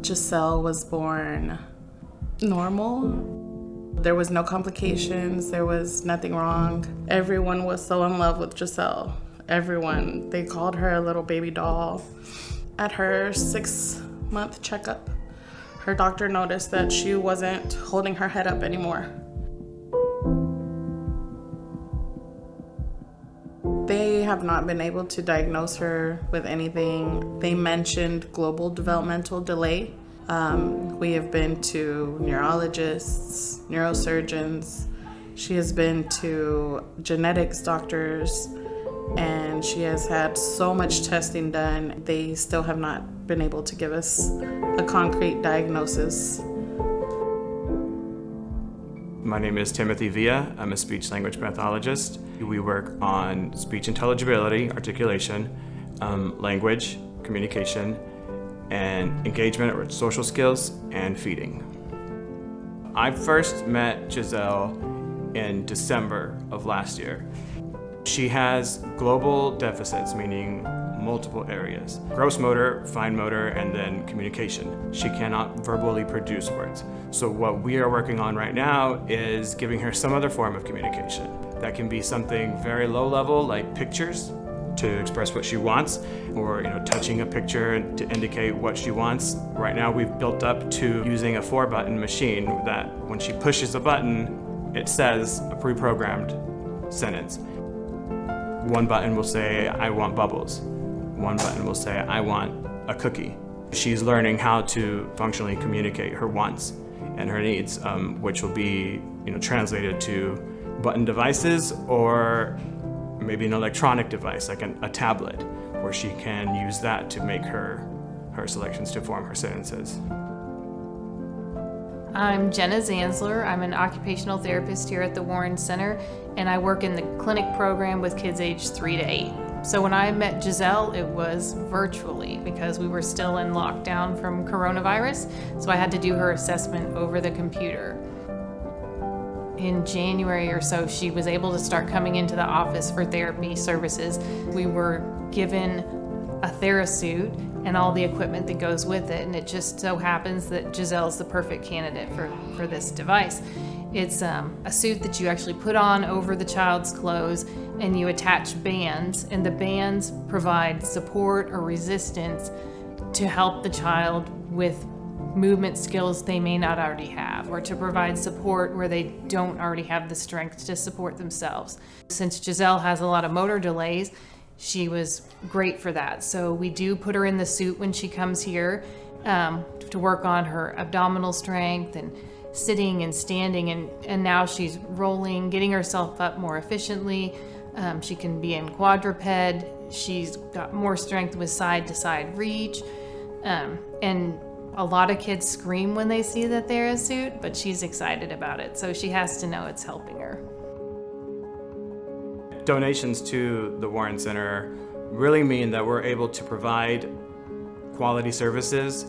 Jiselle was born normal. There was no complications. There was nothing wrong. Everyone was so in love with Jiselle. Everyone. They called her a little baby doll. At her 6-month checkup, her doctor noticed that she wasn't holding her head up anymore. They have not been able to diagnose her with anything. They mentioned global developmental delay. We have been to neurologists, neurosurgeons. She has been to genetics doctors, and she has had so much testing done. They still have not been able to give us a concrete diagnosis. My name is Timothy Villa. I'm a speech-language pathologist. We work on speech intelligibility, articulation, language, communication, and engagement or social skills, and feeding. I first met Jiselle in December of last year. She has global deficits, meaning multiple areas: gross motor, fine motor, and then communication. She cannot verbally produce words. So what we are working on right now is giving her some other form of communication. That can be something very low level, like pictures to express what she wants, or touching a picture to indicate what she wants. Right now we've built up to using a 4-button machine that when she pushes a button, it says a pre-programmed sentence. One button will say, "I want bubbles." One button will say, "I want a cookie." She's learning how to functionally communicate her wants and her needs, which will be translated to button devices, or maybe an electronic device like a tablet, where she can use that to make her selections to form her sentences. I'm Jenna Zanzler. I'm an occupational therapist here at the Warren Center, and I work in the clinic program with kids aged 3 to 8. So when I met Jiselle, it was virtually because we were still in lockdown from coronavirus, so I had to do her assessment over the computer. In January or so, she was able to start coming into the office for therapy services. We were given a TheraSuit and all the equipment that goes with it, and it just so happens that Jiselle's the perfect candidate for this device. It's a suit that you actually put on over the child's clothes, and you attach bands, and the bands provide support or resistance to help the child with movement skills they may not already have, or to provide support where they don't already have the strength to support themselves. Since Jiselle has a lot of motor delays, she was great for that. So we do put her in the suit when she comes here to work on her abdominal strength and sitting and standing, and now she's rolling, getting herself up more efficiently. She can be in quadruped. She's got more strength with side-to-side reach. And a lot of kids scream when they see that they're a suit, but she's excited about it, so she has to know it's helping her. Donations to the Warren Center really mean that we're able to provide quality services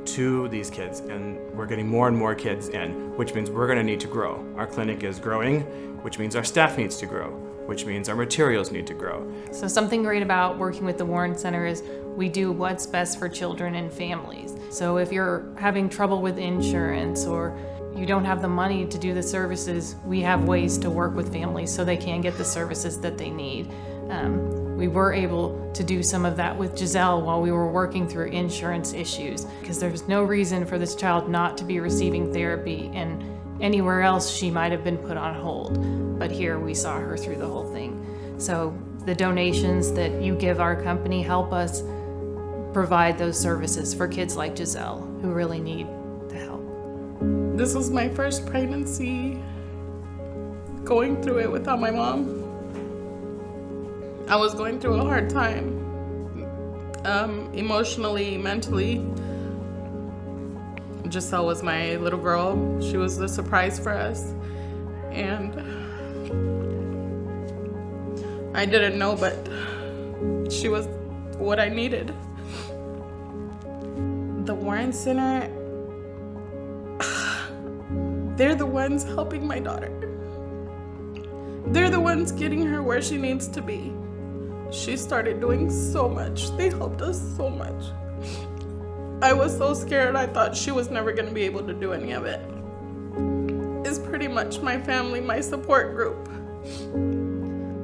to these kids, and we're getting more and more kids in, which means we're going to need to grow. Our clinic is growing, which means our staff needs to grow, which means our materials need to grow. So something great about working with the Warren Center is we do what's best for children and families. So if you're having trouble with insurance, or you don't have the money to do the services, we have ways to work with families so they can get the services that they need. We were able to do some of that with Jiselle while we were working through insurance issues, because there's no reason for this child not to be receiving therapy, and anywhere else she might have been put on hold. But here we saw her through the whole thing. So the donations that you give our company help us provide those services for kids like Jiselle who really need the help. This was my first pregnancy, going through it without my mom. I was going through a hard time, emotionally, mentally. Jiselle was my little girl. She was the surprise for us. And I didn't know, but she was what I needed. The Warren Center, they're the ones helping my daughter. They're the ones getting her where she needs to be. She started doing so much. They helped us so much. I was so scared. I thought she was never going to be able to do any of it. It's pretty much my family, my support group.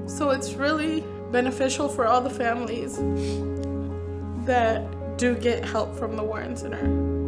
So it's really beneficial for all the families that do get help from the Warren Center.